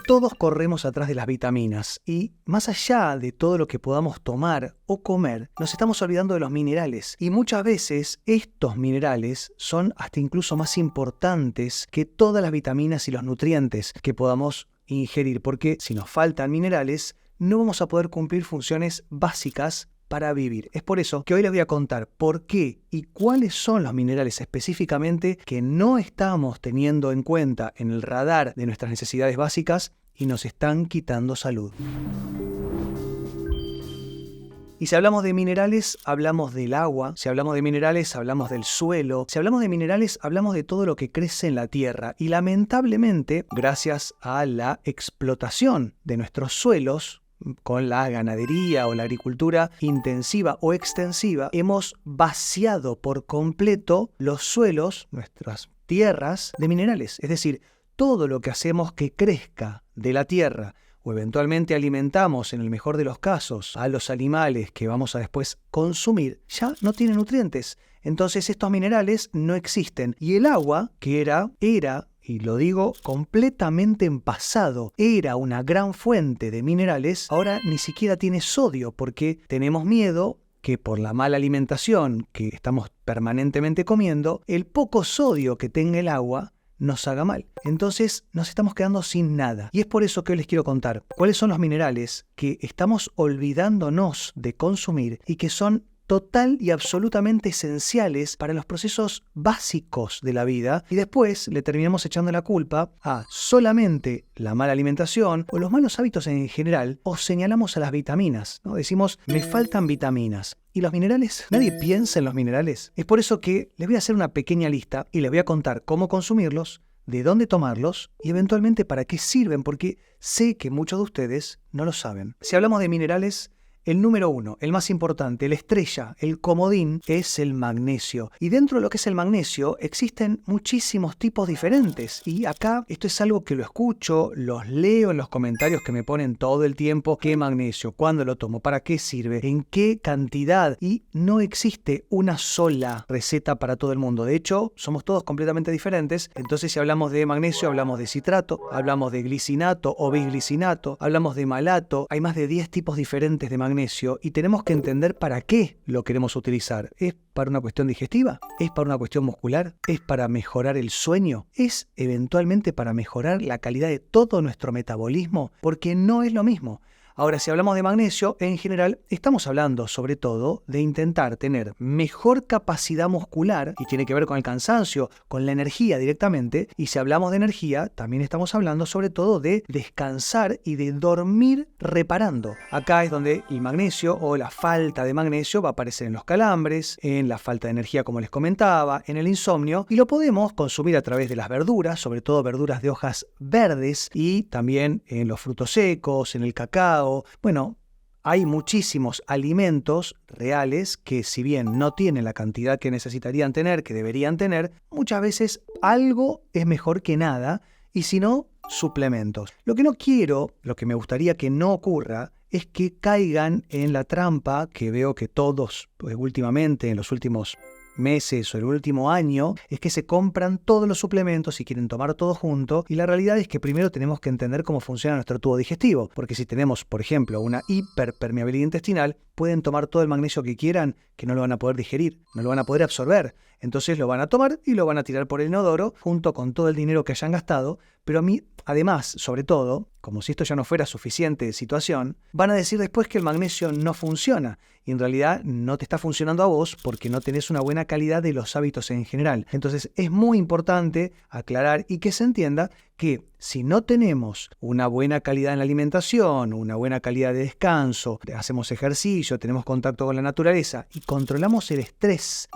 Todos corremos atrás de las vitaminas y más allá de todo lo que podamos tomar o comer, nos estamos olvidando de los minerales. Y muchas veces estos minerales son hasta incluso más importantes que todas las vitaminas y los nutrientes que podamos ingerir, porque si nos faltan minerales, no vamos a poder cumplir funciones básicas para vivir. Es por eso que hoy les voy a contar por qué y cuáles son los minerales específicamente que no estamos teniendo en cuenta en el radar de nuestras necesidades básicas y nos están quitando salud. Y si hablamos de minerales, hablamos del agua. Si hablamos de minerales, hablamos del suelo. Si hablamos de minerales, hablamos de todo lo que crece en la tierra. Y lamentablemente, gracias a la explotación de nuestros suelos, con la ganadería o la agricultura intensiva o extensiva, hemos vaciado por completo los suelos, nuestras tierras, de minerales. Es decir, todo lo que hacemos que crezca de la tierra o eventualmente alimentamos, en el mejor de los casos, a los animales que vamos a después consumir, ya no tiene nutrientes. Entonces estos minerales no existen. Y el agua, que era, y lo digo completamente en pasado, era una gran fuente de minerales, ahora ni siquiera tiene sodio porque tenemos miedo que por la mala alimentación que estamos permanentemente comiendo, el poco sodio que tenga el agua nos haga mal. Entonces nos estamos quedando sin nada. Y es por eso que hoy les quiero contar cuáles son los minerales que estamos olvidándonos de consumir y que son total y absolutamente esenciales para los procesos básicos de la vida, y después le terminamos echando la culpa a solamente la mala alimentación o los malos hábitos en general, o señalamos a las vitaminas, ¿no? Decimos, me faltan vitaminas. ¿Y los minerales? ¿Nadie piensa en los minerales? Es por eso que les voy a hacer una pequeña lista y les voy a contar cómo consumirlos, de dónde tomarlos y eventualmente para qué sirven, porque sé que muchos de ustedes no lo saben. Si hablamos de minerales, el número 1, el más importante, el estrella, el comodín, es el magnesio. Y dentro de lo que es el magnesio existen muchísimos tipos diferentes. Y acá esto es algo que lo escucho, los leo en los comentarios que me ponen todo el tiempo. ¿Qué magnesio? ¿Cuándo lo tomo? ¿Para qué sirve? ¿En qué cantidad? Y no existe una sola receta para todo el mundo. De hecho, somos todos completamente diferentes. Entonces, si hablamos de magnesio, hablamos de citrato, hablamos de glicinato o bisglicinato, hablamos de malato. Hay más de 10 tipos diferentes de magnesio. Y tenemos que entender para qué lo queremos utilizar. ¿Es para una cuestión digestiva? ¿Es para una cuestión muscular? ¿Es para mejorar el sueño? ¿Es eventualmente para mejorar la calidad de todo nuestro metabolismo? Porque no es lo mismo. Ahora, si hablamos de magnesio, en general estamos hablando sobre todo de intentar tener mejor capacidad muscular, y tiene que ver con el cansancio, con la energía directamente. Y si hablamos de energía, también estamos hablando sobre todo de descansar y de dormir reparando. Acá es donde el magnesio o la falta de magnesio va a aparecer en los calambres, en la falta de energía como les comentaba, en el insomnio, y lo podemos consumir a través de las verduras, sobre todo verduras de hojas verdes, y también en los frutos secos, en el cacao. Bueno, hay muchísimos alimentos reales que, si bien no tienen la cantidad que necesitarían tener, que deberían tener, muchas veces algo es mejor que nada, y si no, suplementos. Lo que no quiero, lo que me gustaría que no ocurra, es que caigan en la trampa que veo que todos, últimamente, en los últimos meses o el último año, es que se compran todos los suplementos y quieren tomar todo junto, y la realidad es que primero tenemos que entender cómo funciona nuestro tubo digestivo, porque si tenemos, por ejemplo, una hiperpermeabilidad intestinal, pueden tomar todo el magnesio que quieran, que no lo van a poder digerir, no lo van a poder absorber. Entonces lo van a tomar y lo van a tirar por el inodoro junto con todo el dinero que hayan gastado. Pero a mí, además, sobre todo, como si esto ya no fuera suficiente situación, van a decir después que el magnesio no funciona. Y en realidad no te está funcionando a vos porque no tenés una buena calidad de los hábitos en general. Entonces es muy importante aclarar y que se entienda que si no tenemos una buena calidad en la alimentación, una buena calidad de descanso, hacemos ejercicio, tenemos contacto con la naturaleza y controlamos el estrés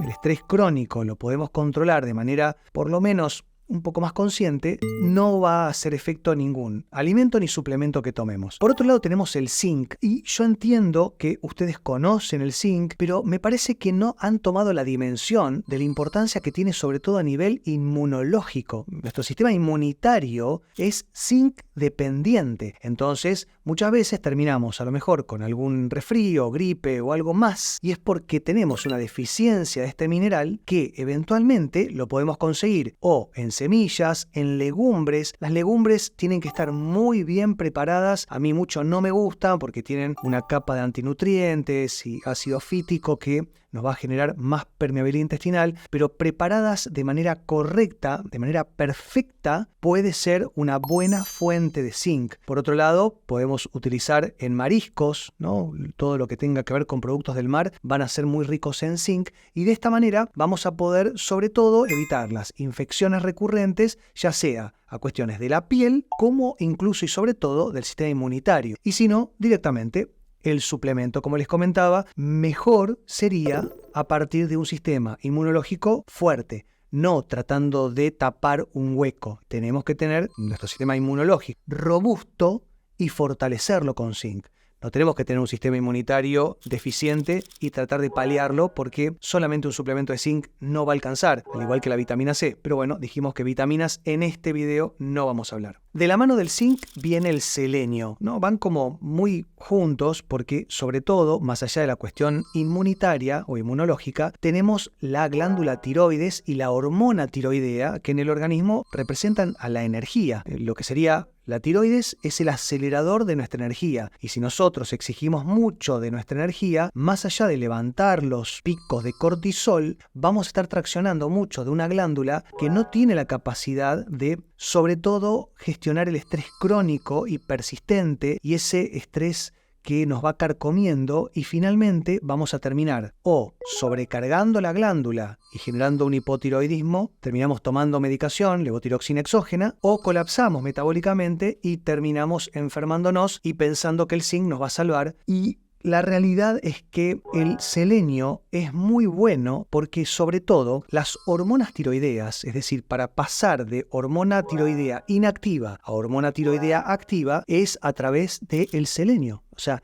crónico, lo podemos controlar de manera por lo menos un poco más consciente, no va a hacer efecto ningún alimento ni suplemento que tomemos. Por otro lado tenemos el zinc, y yo entiendo que ustedes conocen el zinc, pero me parece que no han tomado la dimensión de la importancia que tiene, sobre todo a nivel inmunológico. Nuestro sistema inmunitario es zinc dependiente, entonces muchas veces terminamos a lo mejor con algún resfrío, gripe o algo más, y es porque tenemos una deficiencia de este mineral que eventualmente lo podemos conseguir o en semillas, en legumbres. Las legumbres tienen que estar muy bien preparadas. A mí mucho no me gustan porque tienen una capa de antinutrientes y ácido fítico que nos va a generar más permeabilidad intestinal, pero preparadas de manera correcta, de manera perfecta, puede ser una buena fuente de zinc. Por otro lado, podemos utilizar en mariscos, ¿no? Todo lo que tenga que ver con productos del mar van a ser muy ricos en zinc y de esta manera vamos a poder, sobre todo, evitar las infecciones recurrentes, ya sea a cuestiones de la piel, como incluso y sobre todo del sistema inmunitario. Y si no, directamente el suplemento, como les comentaba, mejor sería a partir de un sistema inmunológico fuerte, no tratando de tapar un hueco. Tenemos que tener nuestro sistema inmunológico robusto y fortalecerlo con zinc. No tenemos que tener un sistema inmunitario deficiente y tratar de paliarlo porque solamente un suplemento de zinc no va a alcanzar, al igual que la vitamina C. Pero bueno, dijimos que vitaminas en este video no vamos a hablar. De la mano del zinc viene el selenio, ¿no? Van como muy juntos porque, sobre todo, más allá de la cuestión inmunitaria o inmunológica, tenemos la glándula tiroides y la hormona tiroidea que en el organismo representan a la energía, lo que sería la tiroides es el acelerador de nuestra energía y si nosotros exigimos mucho de nuestra energía, más allá de levantar los picos de cortisol, vamos a estar traccionando mucho de una glándula que no tiene la capacidad de, sobre todo, gestionar el estrés crónico y persistente y ese estrés que nos va carcomiendo y finalmente vamos a terminar o sobrecargando la glándula y generando un hipotiroidismo, terminamos tomando medicación, levotiroxina exógena, o colapsamos metabólicamente y terminamos enfermándonos y pensando que el zinc nos va a salvar. Y la realidad es que el selenio es muy bueno porque sobre todo las hormonas tiroideas, es decir, para pasar de hormona tiroidea inactiva a hormona tiroidea activa es a través del selenio. O sea,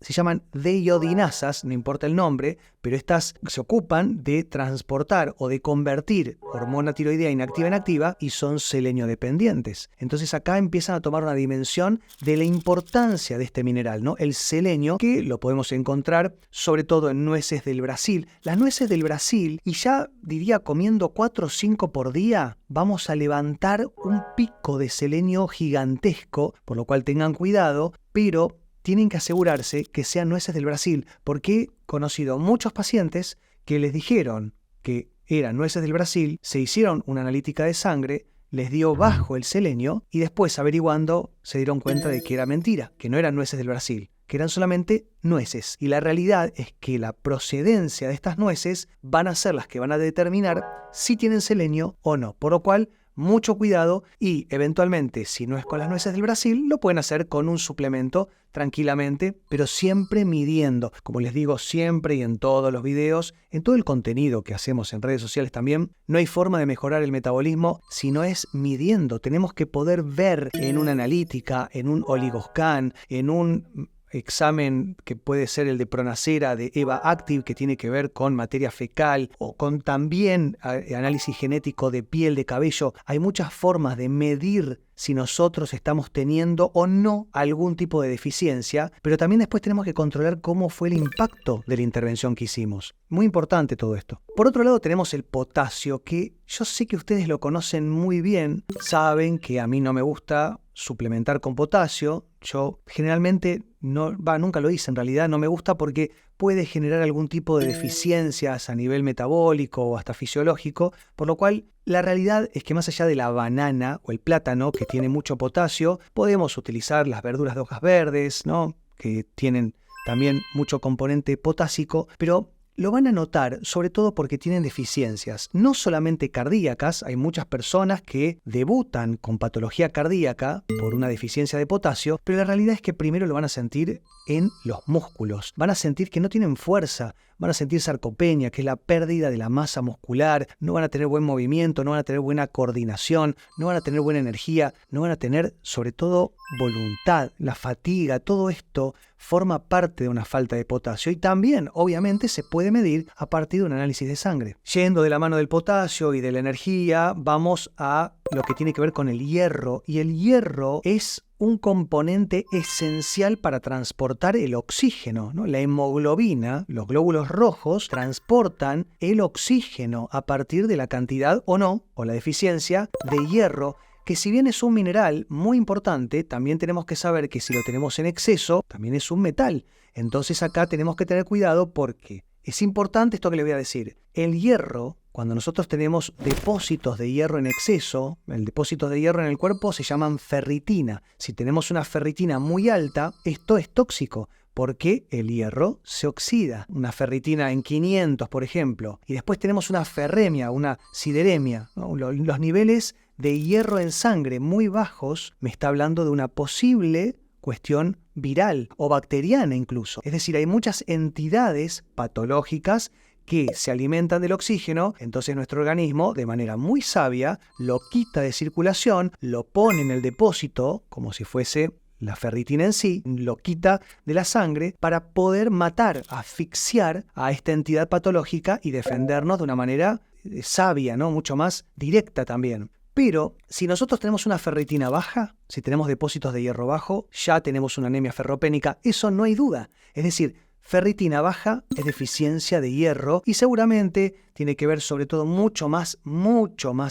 se llaman deiodinasas, no importa el nombre, pero estas se ocupan de transportar o de convertir hormona tiroidea inactiva en activa y son selenio dependientes. Entonces acá empiezan a tomar una dimensión de la importancia de este mineral, ¿no? El selenio, que lo podemos encontrar sobre todo en nueces del Brasil. Las nueces del Brasil, y ya diría comiendo 4 o 5 por día, vamos a levantar un pico de selenio gigantesco, por lo cual tengan cuidado, pero tienen que asegurarse que sean nueces del Brasil, porque he conocido muchos pacientes que les dijeron que eran nueces del Brasil, se hicieron una analítica de sangre, les dio bajo el selenio y después averiguando se dieron cuenta de que era mentira, que no eran nueces del Brasil, que eran solamente nueces. Y la realidad es que la procedencia de estas nueces van a ser las que van a determinar si tienen selenio o no, por lo cual mucho cuidado y eventualmente, si no es con las nueces del Brasil, lo pueden hacer con un suplemento tranquilamente, pero siempre midiendo. Como les digo siempre y en todos los videos, en todo el contenido que hacemos en redes sociales también, no hay forma de mejorar el metabolismo si no es midiendo. Tenemos que poder ver en una analítica, en un oligoscan, en un examen que puede ser el de Pronacera, de Eva Active, que tiene que ver con materia fecal, o con también análisis genético de piel, de cabello. Hay muchas formas de medir si nosotros estamos teniendo o no algún tipo de deficiencia, pero también después tenemos que controlar cómo fue el impacto de la intervención que hicimos. Muy importante todo esto. Por otro lado tenemos el potasio, que yo sé que ustedes lo conocen muy bien, saben que a mí no me gusta suplementar con potasio. Yo generalmente nunca lo hice, en realidad no me gusta porque puede generar algún tipo de deficiencias a nivel metabólico o hasta fisiológico, por lo cual la realidad es que más allá de la banana o el plátano, que tiene mucho potasio, podemos utilizar las verduras de hojas verdes, ¿no? Que tienen también mucho componente potásico, pero lo van a notar, sobre todo porque tienen deficiencias, no solamente cardíacas. Hay muchas personas que debutan con patología cardíaca por una deficiencia de potasio, pero la realidad es que primero lo van a sentir en los músculos. Van a sentir que no tienen fuerza, van a sentir sarcopenia, que es la pérdida de la masa muscular, no van a tener buen movimiento, no van a tener buena coordinación, no van a tener buena energía, no van a tener, sobre todo, voluntad, la fatiga. Todo esto forma parte de una falta de potasio y también, obviamente, se puede medir a partir de un análisis de sangre. Yendo de la mano del potasio y de la energía, vamos a lo que tiene que ver con el hierro, y el hierro es un componente esencial para transportar el oxígeno, ¿no? La hemoglobina, los glóbulos rojos, transportan el oxígeno a partir de la cantidad o no, o la deficiencia de hierro, que si bien es un mineral muy importante, también tenemos que saber que si lo tenemos en exceso, también es un metal. Entonces acá tenemos que tener cuidado porque es importante esto que le voy a decir. El hierro, cuando nosotros tenemos depósitos de hierro en exceso, el depósito de hierro en el cuerpo se llaman ferritina. Si tenemos una ferritina muy alta, esto es tóxico, porque el hierro se oxida. Una ferritina en 500, por ejemplo. Y después tenemos una ferremia, una sideremia, ¿no? Los niveles de hierro en sangre muy bajos me está hablando de una posible cuestión viral o bacteriana incluso. Es decir, hay muchas entidades patológicas que se alimentan del oxígeno, entonces nuestro organismo, de manera muy sabia, lo quita de circulación, lo pone en el depósito, como si fuese la ferritina en sí, lo quita de la sangre para poder matar, asfixiar a esta entidad patológica y defendernos de una manera sabia, ¿no? Mucho más directa también. Pero si nosotros tenemos una ferritina baja, si tenemos depósitos de hierro bajo, ya tenemos una anemia ferropénica, eso no hay duda. Es decir, ferritina baja es deficiencia de hierro y seguramente tiene que ver sobre todo mucho más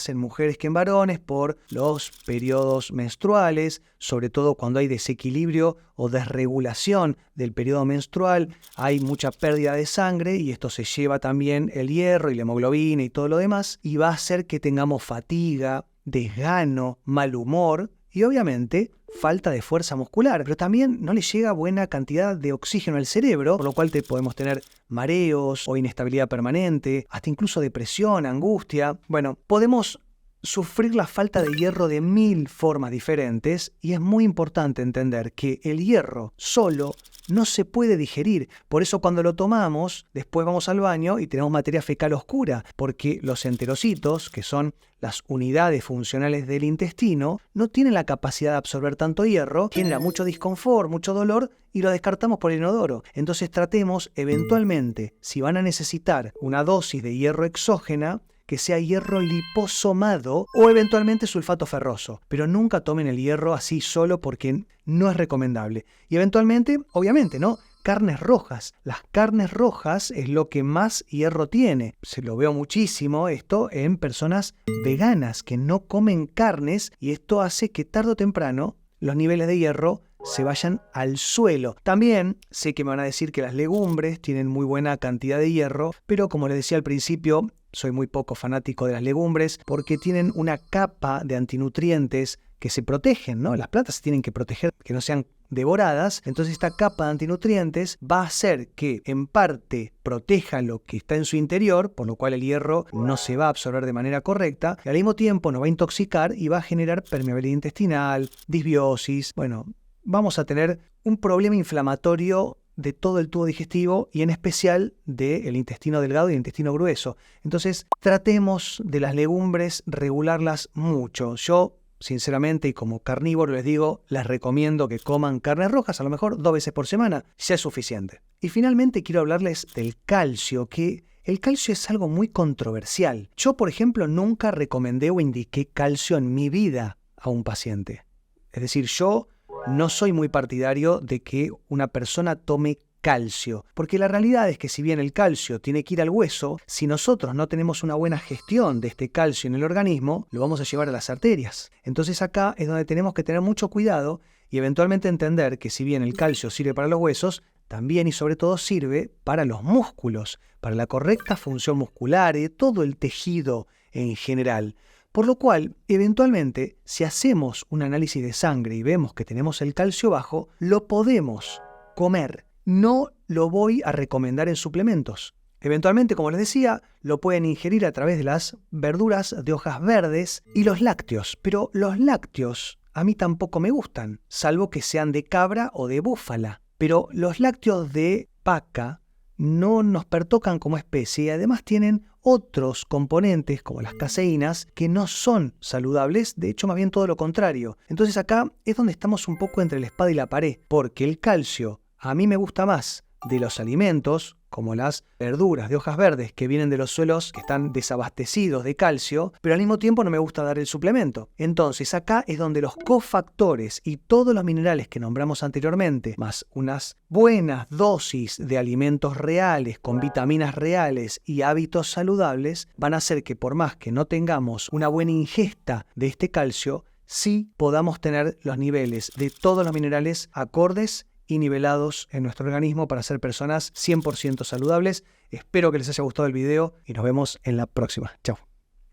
en mujeres que en varones por los periodos menstruales, sobre todo cuando hay desequilibrio o desregulación del periodo menstrual, hay mucha pérdida de sangre y esto se lleva también el hierro y la hemoglobina y todo lo demás y va a hacer que tengamos fatiga, desgano, mal humor y obviamente falta de fuerza muscular, pero también no le llega buena cantidad de oxígeno al cerebro, por lo cual podemos tener mareos o inestabilidad permanente, hasta incluso depresión, angustia. Bueno, podemos sufrir la falta de hierro de 1000 formas diferentes y es muy importante entender que el hierro solo no se puede digerir. Por eso cuando lo tomamos, después vamos al baño y tenemos materia fecal oscura, porque los enterocitos, que son las unidades funcionales del intestino, no tienen la capacidad de absorber tanto hierro, genera mucho disconfort, mucho dolor y lo descartamos por el inodoro. Entonces tratemos eventualmente, si van a necesitar una dosis de hierro exógena, que sea hierro liposomado o eventualmente sulfato ferroso. Pero nunca tomen el hierro así solo porque no es recomendable. Y eventualmente, obviamente, ¿no? Carnes rojas. Las carnes rojas es lo que más hierro tiene. Se lo veo muchísimo esto en personas veganas que no comen carnes y esto hace que tarde o temprano los niveles de hierro se vayan al suelo. También sé que me van a decir que las legumbres tienen muy buena cantidad de hierro, pero como les decía al principio, soy muy poco fanático de las legumbres porque tienen una capa de antinutrientes que se protegen, ¿no? Las plantas se tienen que proteger, que no sean devoradas. Entonces esta capa de antinutrientes va a hacer que en parte proteja lo que está en su interior, por lo cual el hierro no se va a absorber de manera correcta y al mismo tiempo nos va a intoxicar y va a generar permeabilidad intestinal, disbiosis. Bueno, vamos a tener un problema inflamatorio de todo el tubo digestivo y en especial del intestino delgado y el intestino grueso. Entonces, tratemos de las legumbres regularlas mucho. Yo, sinceramente, y como carnívoro les digo, les recomiendo que coman carnes rojas, a lo mejor 2 veces por semana, ya es suficiente. Y finalmente quiero hablarles del calcio, que el calcio es algo muy controversial. Yo, por ejemplo, nunca recomendé o indiqué calcio en mi vida a un paciente. Es decir, yo no soy muy partidario de que una persona tome calcio, porque la realidad es que si bien el calcio tiene que ir al hueso, si nosotros no tenemos una buena gestión de este calcio en el organismo, lo vamos a llevar a las arterias. Entonces acá es donde tenemos que tener mucho cuidado y eventualmente entender que si bien el calcio sirve para los huesos, también y sobre todo sirve para los músculos, para la correcta función muscular y todo el tejido en general. Por lo cual, eventualmente, si hacemos un análisis de sangre y vemos que tenemos el calcio bajo, lo podemos comer. No lo voy a recomendar en suplementos. Eventualmente, como les decía, lo pueden ingerir a través de las verduras de hojas verdes y los lácteos. Pero los lácteos a mí tampoco me gustan, salvo que sean de cabra o de búfala. Pero los lácteos de vaca no nos pertocan como especie y además tienen otros componentes como las caseínas que no son saludables, de hecho más bien todo lo contrario. Entonces acá es donde estamos un poco entre la espada y la pared, porque el calcio a mí me gusta más de los alimentos como las verduras de hojas verdes que vienen de los suelos que están desabastecidos de calcio, pero al mismo tiempo no me gusta dar el suplemento. Entonces acá es donde los cofactores y todos los minerales que nombramos anteriormente, más unas buenas dosis de alimentos reales, con vitaminas reales y hábitos saludables, van a hacer que por más que no tengamos una buena ingesta de este calcio, sí podamos tener los niveles de todos los minerales acordes y nivelados en nuestro organismo para ser personas 100% saludables. Espero que les haya gustado el video y nos vemos en la próxima. Chao.